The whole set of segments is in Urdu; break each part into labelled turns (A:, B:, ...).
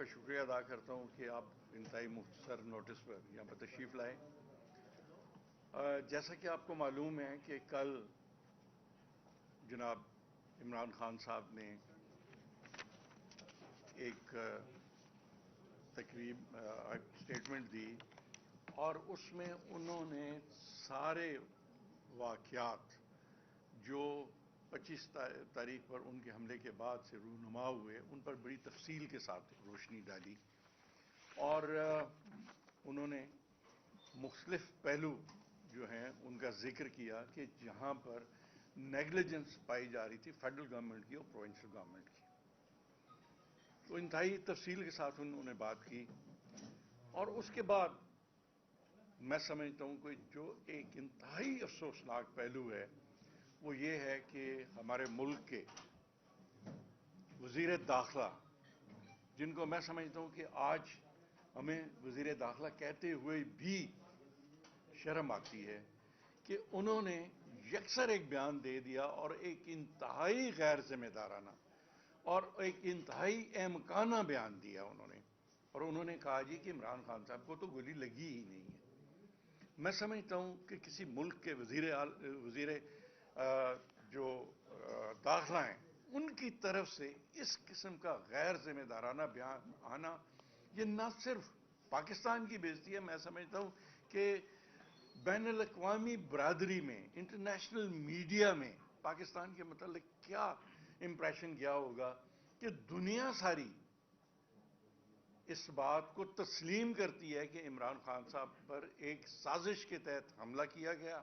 A: کا شکریہ ادا کرتا ہوں کہ آپ انتہائی مختصر نوٹس پر یہاں پر تشریف لائے. جیسا کہ آپ کو معلوم ہے کہ کل جناب عمران خان صاحب نے ایک تقریب اسٹیٹمنٹ دی اور اس میں انہوں نے سارے واقعات جو 25 تاریخ پر ان کے حملے کے بعد سے رونما ہوئے ان پر بڑی تفصیل کے ساتھ روشنی ڈالی اور انہوں نے مختلف پہلو جو ہیں ان کا ذکر کیا کہ جہاں پر نیگلیجنس پائی جا رہی تھی فیڈرل گورنمنٹ کی اور پروونشل گورنمنٹ کی. تو انتہائی تفصیل کے ساتھ انہوں نے بات کی اور اس کے بعد میں سمجھتا ہوں کہ جو ایک انتہائی افسوسناک پہلو ہے وہ یہ ہے کہ ہمارے ملک کے وزیر داخلہ جن کو میں سمجھتا ہوں کہ آج ہمیں وزیر داخلہ کہتے ہوئے بھی شرم آتی ہے کہ انہوں نے یکسر ایک بیان دے دیا اور ایک انتہائی غیر ذمہ دارانہ اور ایک انتہائی احمقانہ بیان دیا اور انہوں نے کہا جی کہ عمران خان صاحب کو تو گولی لگی ہی نہیں ہے. میں سمجھتا ہوں کہ کسی ملک کے وزیر جو داخلہ ہیں ان کی طرف سے اس قسم کا غیر ذمہ دارانہ بیان آنا یہ نہ صرف پاکستان کی بےعزتی ہے, میں سمجھتا ہوں کہ بین الاقوامی برادری میں انٹرنیشنل میڈیا میں پاکستان کے متعلق کیا امپریشن کیا ہوگا کہ دنیا ساری اس بات کو تسلیم کرتی ہے کہ عمران خان صاحب پر ایک سازش کے تحت حملہ کیا گیا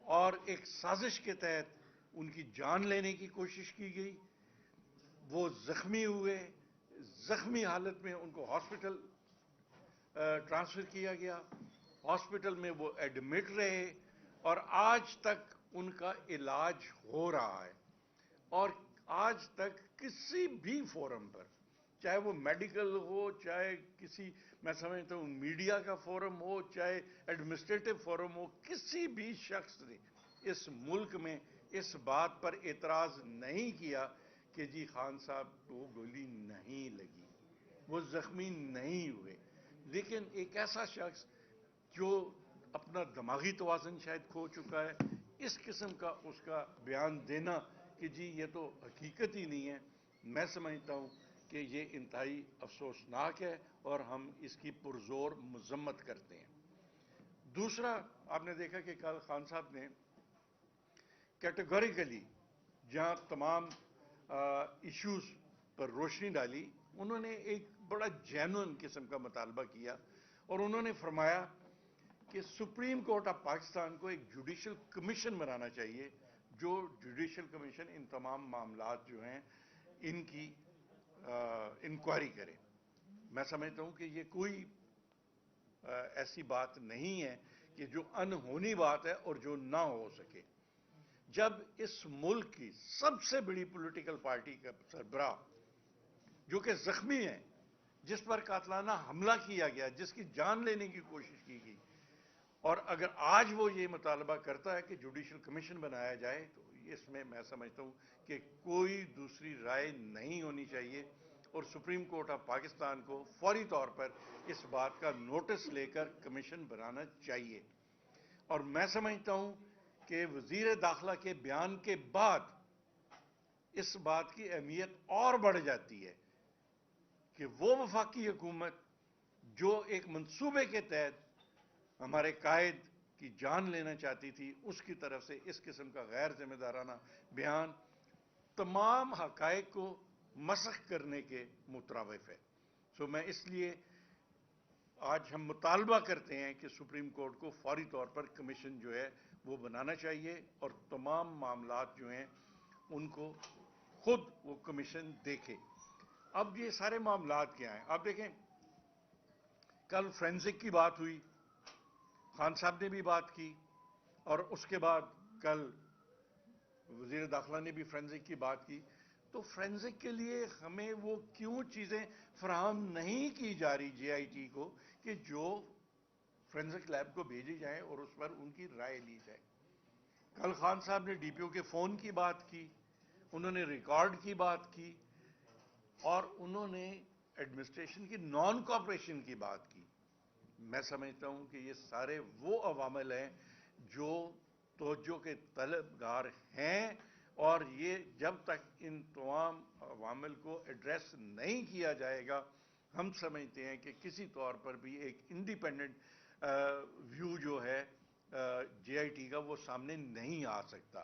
A: اور ایک سازش کے تحت ان کی جان لینے کی کوشش کی گئی. وہ زخمی ہوئے, زخمی حالت میں ان کو ہاسپٹل ٹرانسفر کیا گیا, ہاسپٹل میں وہ ایڈمٹ رہے اور آج تک ان کا علاج ہو رہا ہے. اور آج تک کسی بھی فورم پر, چاہے وہ میڈیکل ہو, چاہے کسی میں سمجھتا ہوں میڈیا کا فورم ہو, چاہے ایڈمنسٹریٹو فورم ہو, کسی بھی شخص نے اس ملک میں اس بات پر اعتراض نہیں کیا کہ جی خان صاحب کو گولی نہیں لگی, وہ زخمی نہیں ہوئے. لیکن ایک ایسا شخص جو اپنا دماغی توازن شاید کھو چکا ہے, اس قسم کا اس کا بیان دینا کہ جی یہ تو حقیقت ہی نہیں ہے, میں سمجھتا ہوں کہ یہ انتہائی افسوسناک ہے اور ہم اس کی پرزور مذمت کرتے ہیں. دوسرا, آپ نے دیکھا کہ کل خان صاحب نے کیٹیگوریکلی جہاں تمام ایشوز پر روشنی ڈالی, انہوں نے ایک بڑا جینوئن قسم کا مطالبہ کیا اور انہوں نے فرمایا کہ سپریم کورٹ آف پاکستان کو ایک جوڈیشل کمیشن بنانا چاہیے جو جوڈیشل کمیشن ان تمام معاملات جو ہیں ان کی انکوائری کرے. میں سمجھتا ہوں کہ یہ کوئی ایسی بات نہیں ہے کہ جو انہونی بات ہے اور جو نہ ہو سکے. جب اس ملک کی سب سے بڑی پولیٹیکل پارٹی کا سربراہ جو کہ زخمی ہے, جس پر قاتلانہ حملہ کیا گیا, جس کی جان لینے کی کوشش کی گئی, اور اگر آج وہ یہ مطالبہ کرتا ہے کہ جوڈیشل کمیشن بنایا جائے تو اس میں سمجھتا ہوں کہ کوئی دوسری رائے نہیں ہونی چاہیے اور سپریم کورٹ آف پاکستان کو فوری طور پر اس بات کا نوٹس لے کر کمیشن بنانا چاہیے. اور میں سمجھتا ہوں کہ وزیر داخلہ کے بیان کے بعد اس بات کی اہمیت اور بڑھ جاتی ہے کہ وہ وفاقی حکومت جو ایک منصوبے کے تحت ہمارے قائد کی جان لینا چاہتی تھی, اس کی طرف سے اس قسم کا غیر ذمہ دارانہ بیان تمام حقائق کو مسخ کرنے کے مترادف ہے. میں اس لیے آج ہم مطالبہ کرتے ہیں کہ سپریم کورٹ کو فوری طور پر کمیشن جو ہے وہ بنانا چاہیے اور تمام معاملات جو ہیں ان کو خود وہ کمیشن دیکھے. اب یہ سارے معاملات کیا ہیں, آپ دیکھیں کل فرینزک کی بات ہوئی, خان صاحب نے بھی بات کی اور اس کے بعد کل وزیر داخلہ نے بھی فرینزک کی بات کی. تو فرینزک کے لیے ہمیں وہ کیوں چیزیں فراہم نہیں کی جا رہی جے آئی ٹی کو کہ جو فرینزک لیب کو بھیجی جائیں اور اس پر ان کی رائے لی جائے. کل خان صاحب نے ڈی پی او کے فون کی بات کی, انہوں نے ریکارڈ کی بات کی. اور انہوں نے ایڈمنسٹریشن کی نان کوآپریشن کی بات کی. میں سمجھتا ہوں کہ یہ سارے وہ عوامل ہیں جو توجہ کے طلبگار ہیں، اور یہ جب تک ان تمام عوامل کو ایڈریس نہیں کیا جائے گا، ہم سمجھتے ہیں کہ کسی طور پر بھی ایک انڈیپینڈنٹ ویو جو ہے جے آئی ٹی کا وہ سامنے نہیں آ سکتا.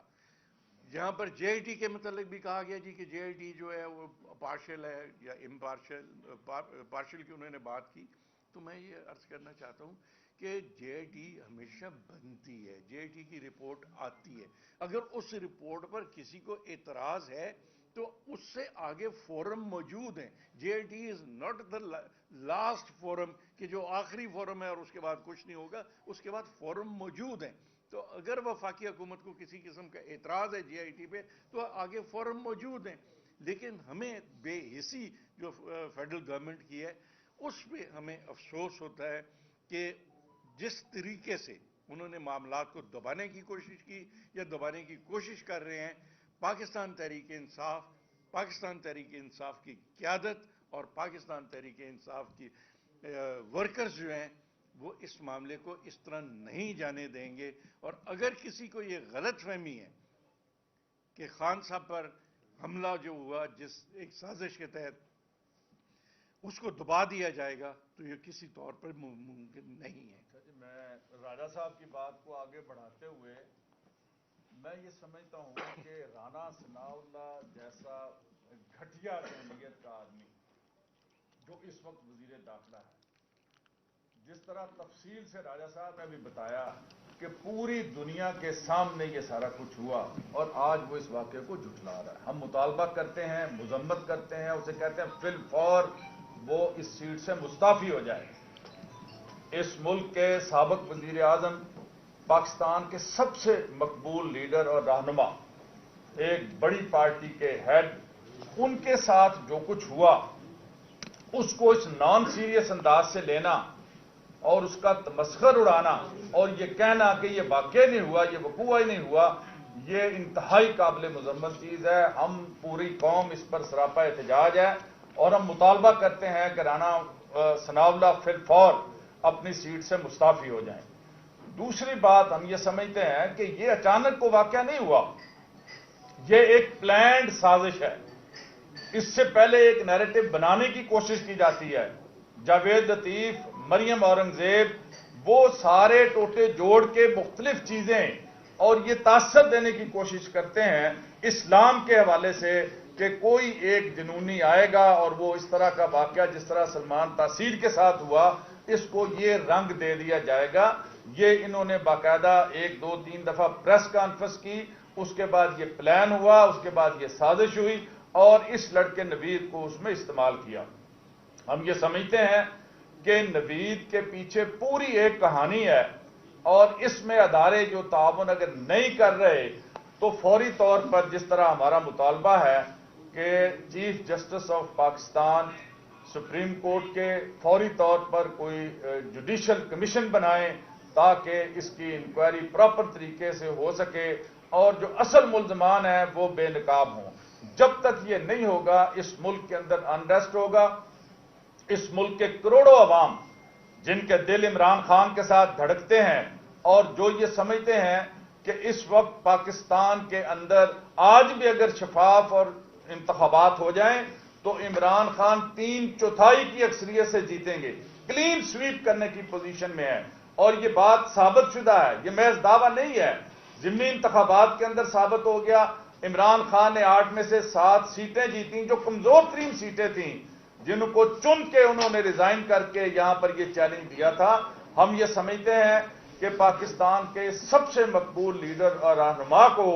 A: یہاں پر جے آئی ٹی کے متعلق بھی کہا گیا جی کہ جے آئی ٹی جو ہے وہ پارشل ہے یا پارشل کی انہوں نے بات کی. تو میں یہ عرض کرنا چاہتا ہوں کہ جے آئی ٹی ہمیشہ بنتی ہے، جے آئی ٹی کی رپورٹ آتی ہے. اگر اس رپورٹ پر کسی کو اعتراض ہے تو اس سے آگے فورم موجود ہیں. J I T is not the last forum کہ جو آخری فورم ہے اور اس کے بعد کچھ نہیں ہوگا، اس کے بعد فورم موجود ہیں. تو اگر وفاقی حکومت کو کسی قسم کا اعتراض ہے جے آئی ٹی پہ تو آگے فورم موجود ہیں. لیکن ہمیں بے حسی جو فیڈرل گورنمنٹ کی ہے اس پہ ہمیں افسوس ہوتا ہے کہ جس طریقے سے انہوں نے معاملات کو دبانے کی کوشش کی یا دبانے کی کوشش کر رہے ہیں. پاکستان تحریک انصاف کی قیادت اور پاکستان تحریک انصاف کی ورکرز جو ہیں وہ اس معاملے کو اس طرح نہیں جانے دیں گے. اور اگر کسی کو یہ غلط فہمی ہے کہ خان صاحب پر حملہ جو ہوا جس ایک سازش کے تحت اس کو دبا دیا جائے گا، تو یہ کسی طور پر ممکن نہیں ہے.
B: میں راجہ صاحب کی بات کو آگے بڑھاتے ہوئے میں یہ سمجھتا ہوں کہ رانا ثناء اللہ جیسا گھٹیا ذہنیت کا آدمی جو اس وقت وزیر داخلہ ہے، جس طرح تفصیل سے راجہ صاحب نے بھی بتایا کہ پوری دنیا کے سامنے یہ سارا کچھ ہوا اور آج وہ اس واقعے کو جھٹلا رہا ہے. ہم مطالبہ کرتے ہیں، مذمت کرتے ہیں، اسے کہتے ہیں فی الفور وہ اس سیٹ سے مستعفی ہو جائے. اس ملک کے سابق وزیر اعظم، پاکستان کے سب سے مقبول لیڈر اور رہنما، ایک بڑی پارٹی کے ہیڈ، ان کے ساتھ جو کچھ ہوا اس کو اس نان سیریس انداز سے لینا اور اس کا تمسخر اڑانا اور یہ کہنا کہ یہ واقع نہیں ہوا، یہ وقوع ہی نہیں ہوا، یہ انتہائی قابل مذمت چیز ہے. ہم پوری قوم اس پر سراپا احتجاج ہے اور ہم مطالبہ کرتے ہیں کہ رانا ثناء اللہ فی الفور اپنی سیٹ سے مستعفی ہو جائیں. دوسری بات، ہم یہ سمجھتے ہیں کہ یہ اچانک کو واقعہ نہیں ہوا، یہ ایک پلانڈ سازش ہے. اس سے پہلے ایک نیریٹو بنانے کی کوشش کی جاتی ہے. جاوید لطیف، مریم اورنگزیب، وہ سارے ٹوٹے جوڑ کے مختلف چیزیں اور یہ تاثر دینے کی کوشش کرتے ہیں اسلام کے حوالے سے کہ کوئی ایک جنونی آئے گا اور وہ اس طرح کا واقعہ جس طرح سلمان تاثیر کے ساتھ ہوا اس کو یہ رنگ دے دیا جائے گا. یہ انہوں نے باقاعدہ 1 2 3 دفعہ پریس کانفرنس کی، اس کے بعد یہ پلان ہوا، اس کے بعد یہ سازش ہوئی اور اس لڑکے نوید کو اس میں استعمال کیا. ہم یہ سمجھتے ہیں کہ نوید کے پیچھے پوری ایک کہانی ہے اور اس میں ادارے جو تعاون اگر نہیں کر رہے تو فوری طور پر جس طرح ہمارا مطالبہ ہے کہ chief justice of Pakistan supreme court کے فوری طور پر کوئی جوڈیشل کمیشن بنائیں تاکہ اس کی انکوائری پراپر طریقے سے ہو سکے اور جو اصل ملزمان ہیں وہ بے نقاب ہوں. جب تک یہ نہیں ہوگا اس ملک کے اندر انریسٹ ہوگا. اس ملک کے کروڑوں عوام جن کے دل عمران خان کے ساتھ دھڑکتے ہیں اور جو یہ سمجھتے ہیں کہ اس وقت پاکستان کے اندر آج بھی اگر شفاف اور انتخابات ہو جائیں تو عمران خان 3/4 کی اکثریت سے جیتیں گے، کلین سویپ کرنے کی پوزیشن میں ہے. اور یہ بات ثابت شدہ ہے، یہ محض دعویٰ نہیں ہے. ضمنی انتخابات کے اندر ثابت ہو گیا. عمران خان نے 8 میں سے 7 سیٹیں جیتیں جو کمزور ترین سیٹیں تھیں، جن کو چن کے انہوں نے ریزائن کر کے یہاں پر یہ چیلنج دیا تھا. ہم یہ سمجھتے ہیں کہ پاکستان کے سب سے مقبول لیڈر اور رہنما کو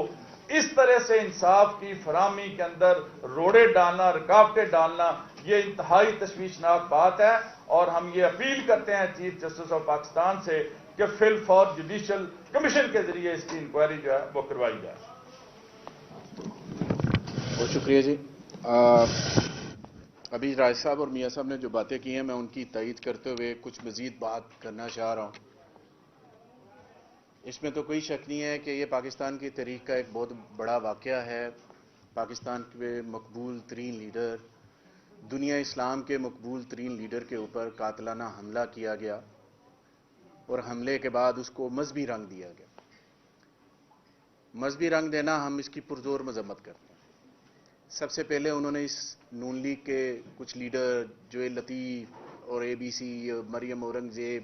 B: اس طرح سے انصاف کی فراہمی کے اندر روڑے ڈالنا، رکاوٹیں ڈالنا، یہ انتہائی تشویشناک بات ہے. اور ہم یہ اپیل کرتے ہیں چیف جسٹس آف پاکستان سے کہ فی الفور جوڈیشل کمیشن کے ذریعے اس کی انکوائری جو ہے وہ کروائی جائے.
C: بہت شکریہ جی. ابھی راج صاحب اور میاں صاحب نے جو باتیں کی ہیں میں ان کی تائید کرتے ہوئے کچھ مزید بات کرنا چاہ رہا ہوں. اس میں تو کوئی شک نہیں ہے کہ یہ پاکستان کی تاریخ کا ایک بہت بڑا واقعہ ہے. پاکستان کے مقبول ترین لیڈر دنیا اسلام کے مقبول ترین لیڈر کے اوپر قاتلانہ حملہ کیا گیا اور حملے کے بعد اس کو مذہبی رنگ دیا گیا. مذہبی رنگ دینا ہم اس کی پرزور مذمت کرتے ہیں. سب سے پہلے انہوں نے اس نون لیگ کے کچھ لیڈر جویل لطیف اور اے بی سی مریم اورنگزیب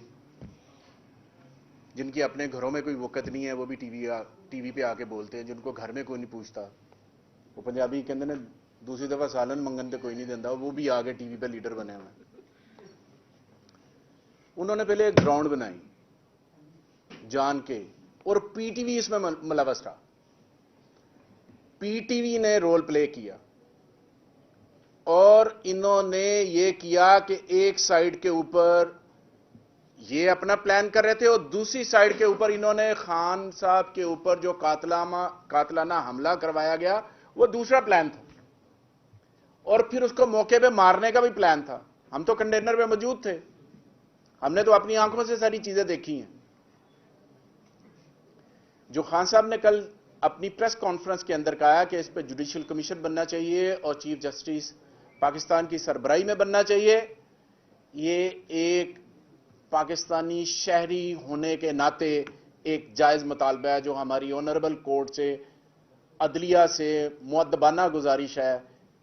C: جن کی اپنے گھروں میں کوئی وقت نہیں ہے وہ بھی ٹی وی پہ آ کے بولتے ہیں, جن کو گھر میں کوئی نہیں پوچھتا. وہ پنجابی کہتے ہیں دوسری دفعہ سالن منگن تے کوئی نہیں دینا, وہ بھی آگے ٹی وی پہ لیڈر بنے ہوئے. انہوں نے پہلے ایک گراؤنڈ بنائی جان کے, اور پی ٹی وی اس میں ملوث رہا. پی ٹی وی نے رول پلے کیا اور انہوں نے یہ کیا کہ ایک سائیڈ کے اوپر یہ اپنا پلان کر رہے تھے اور دوسری سائیڈ کے اوپر انہوں نے خان صاحب کے اوپر جو قاتلانہ حملہ کروایا گیا وہ دوسرا پلان تھا, اور پھر اس کو موقع پہ مارنے کا بھی پلان تھا. ہم تو کنٹینر پہ موجود تھے, ہم نے تو اپنی آنکھوں سے ساری چیزیں دیکھی ہیں. جو خان صاحب نے کل اپنی پریس کانفرنس کے اندر کہا کہ اس پہ جوڈیشل کمیشن بننا چاہیے اور چیف جسٹس پاکستان کی سربراہی میں بننا چاہیے, یہ ایک پاکستانی شہری ہونے کے ناطے ایک جائز مطالبہ ہے جو ہماری آنریبل کورٹ سے عدلیہ سے مؤدبانہ گزارش ہے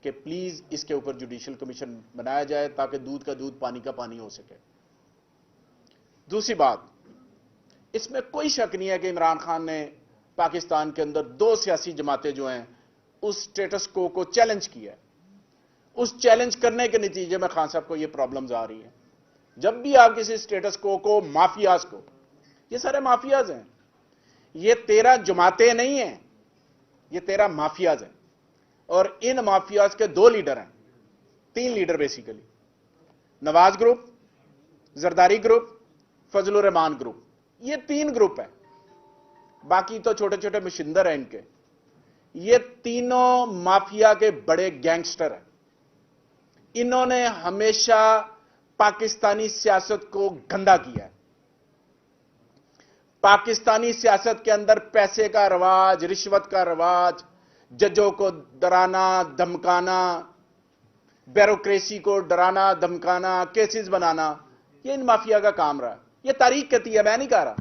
C: کہ پلیز اس کے اوپر جوڈیشل کمیشن بنایا جائے تاکہ دودھ کا دودھ پانی کا پانی ہو سکے. دوسری بات, اس میں کوئی شک نہیں ہے کہ عمران خان نے پاکستان کے اندر دو سیاسی جماعتیں جو ہیں اس سٹیٹس کو چیلنج کیا ہے. اس چیلنج کرنے کے نتیجے میں خان صاحب کو یہ پرابلمز آ رہی ہیں. جب بھی آپ کسی سٹیٹس کو مافیاز کو, یہ سارے مافیاز ہیں, یہ 13 جماعتیں نہیں ہیں, یہ 13 مافیاز ہیں, اور ان مافیاز کے 2 لیڈر ہیں, 3 لیڈر بیسیکلی, نواز گروپ, زرداری گروپ, فضل الرحمان گروپ, یہ 3 گروپ ہیں. باقی تو چھوٹے چھوٹے مشندر ہیں ان کے. یہ تینوں مافیا کے بڑے گینگسٹر ہیں. انہوں نے ہمیشہ پاکستانی سیاست کو گندا کیا ہے. پاکستانی سیاست کے اندر پیسے کا رواج, رشوت کا رواج, ججوں کو ڈرانا دھمکانا, بیوروکریسی کو ڈرانا دھمکانا, کیسز بنانا, یہ ان مافیا کا کام رہا ہے. یہ تاریخ کہتی ہے, میں نہیں کہہ رہا.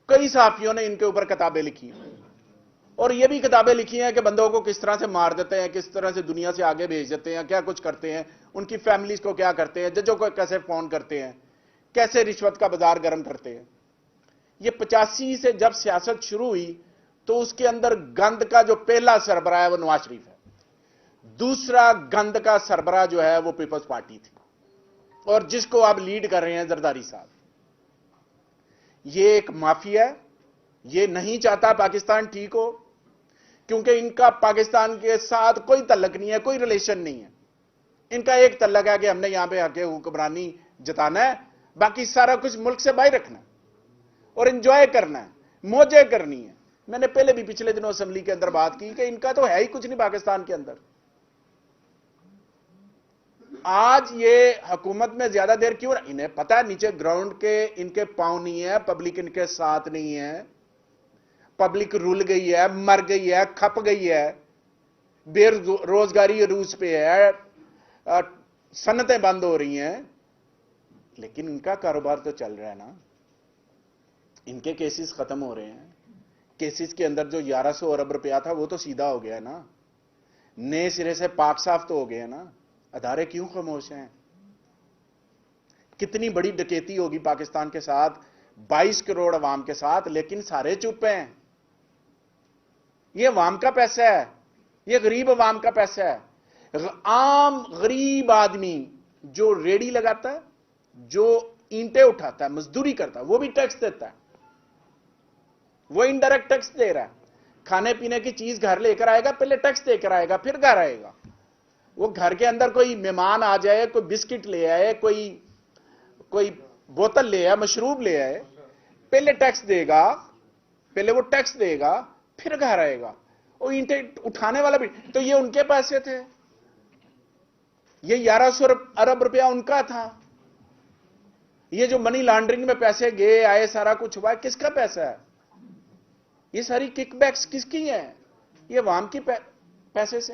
C: کئی صحافیوں نے ان کے اوپر کتابیں لکھی ہیں, اور یہ بھی کتابیں لکھی ہیں کہ بندوں کو کس طرح سے مار دیتے ہیں, کس طرح سے دنیا سے آگے بھیج دیتے ہیں, کیا کچھ کرتے ہیں, ان کی فیملیز کو کیا کرتے ہیں, ججوں کو کیسے فون کرتے ہیں, کیسے رشوت کا بازار گرم کرتے ہیں. یہ 85 سے جب سیاست شروع ہوئی تو اس کے اندر گند کا جو پہلا سربراہ ہے وہ نواز شریف ہے. دوسرا گند کا سربراہ جو ہے وہ پیپلز پارٹی تھی, اور جس کو آپ لیڈ کر رہے ہیں زرداری صاحب. یہ ایک مافیا ہے, یہ نہیں چاہتا پاکستان ٹھیک ہو, کیونکہ ان کا پاکستان کے ساتھ کوئی تعلق نہیں ہے, کوئی ریلیشن نہیں ہے. ان کا ایک تعلق ہے کہ ہم نے یہاں پہ حق حکمرانی جتانا ہے, باقی سارا کچھ ملک سے باہر رکھنا ہے اور انجوائے کرنا ہے, موجیں کرنی ہے. میں نے پہلے بھی پچھلے دنوں اسمبلی کے اندر بات کی کہ ان کا تو ہے ہی کچھ نہیں پاکستان کے اندر. آج یہ حکومت میں زیادہ دیر کیوں رہا, انہیں پتا ہے نیچے گراؤنڈ کے ان کے پاؤں نہیں ہے, پبلک ان کے ساتھ نہیں ہے, پبلک رول گئی ہے, مر گئی ہے, کھپ گئی ہے, بے روزگاری عروج پہ ہے, صنعتیں بند ہو رہی ہیں, لیکن ان کا کاروبار تو چل رہا ہے نا. ان کے کیسز ختم ہو رہے ہیں. کیسز کے اندر جو 1100 ارب روپیہ تھا وہ تو سیدھا ہو گیا ہے نا, نئے سرے سے پاک صاف تو ہو گئے ہیں نا. ادارے کیوں خاموش ہیں؟ کتنی بڑی ڈکیتی ہوگی پاکستان کے ساتھ, 22 کروڑ عوام کے ساتھ, لیکن سارے چپ ہیں. یہ عوام کا پیسہ ہے, یہ غریب عوام کا پیسہ ہے. عام غریب آدمی جو ریڑی لگاتا ہے, جو اینٹیں اٹھاتا ہے, مزدوری کرتا ہے, وہ بھی ٹیکس دیتا ہے. وہ انڈائریکٹ ٹیکس دے رہا ہے. کھانے پینے کی چیز گھر لے کر آئے گا, پہلے ٹیکس دے کر آئے گا, پھر گھر آئے گا. وہ گھر کے اندر کوئی مہمان آ جائے, کوئی بسکٹ لے آئے, کوئی بوتل لے آئے, مشروب لے آئے, پہلے ٹیکس دے گا, پہلے وہ ٹیکس دے گا, پھر گھر آئے گا. وہ اینٹیں اٹھانے والا بھی تو یہ ان کے پیسے تھے. یہ 1100 ارب روپیہ ان کا تھا. یہ جو منی لانڈرنگ میں پیسے گئے آئے, سارا کچھ ہوا ہے, کس کا پیسہ ہے؟ یہ ساری کک بیکس کس کی ہیں؟ یہ عوام کی پیسے سے.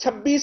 C: 26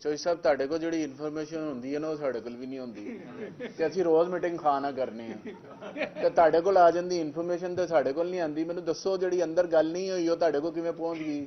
C: ਚੋਈ ਸਾਹਿਬ ਤੁਹਾਡੇ ਕੋਲ ਜਿਹੜੀ ਇਨਫੋਰਮੇਸ਼ਨ ਹੁੰਦੀ ਹੈ ਨਾ ਉਹ ਸਾਡੇ ਕੋਲ ਵੀ ਨਹੀਂ ਹੁੰਦੀ ਤੇ ਅਸੀਂ ਰੋਜ਼ ਮੀਟਿੰਗ ਖਾਣਾ ਕਰਨੇ ਆ ਤੇ ਤੁਹਾਡੇ ਕੋਲ ਆ ਜਾਂਦੀ ਇਨਫੋਰਮੇਸ਼ਨ ਤੇ ਸਾਡੇ ਕੋਲ ਨਹੀਂ ਆਂਦੀ ਮੈਨੂੰ ਦੱਸੋ ਜਿਹੜੀ ਅੰਦਰ ਗੱਲ ਨਹੀਂ ਹੋਈ ਉਹ ਤੁਹਾਡੇ ਕੋਲ ਕਿਵੇਂ ਪਹੁੰਚ ਗਈ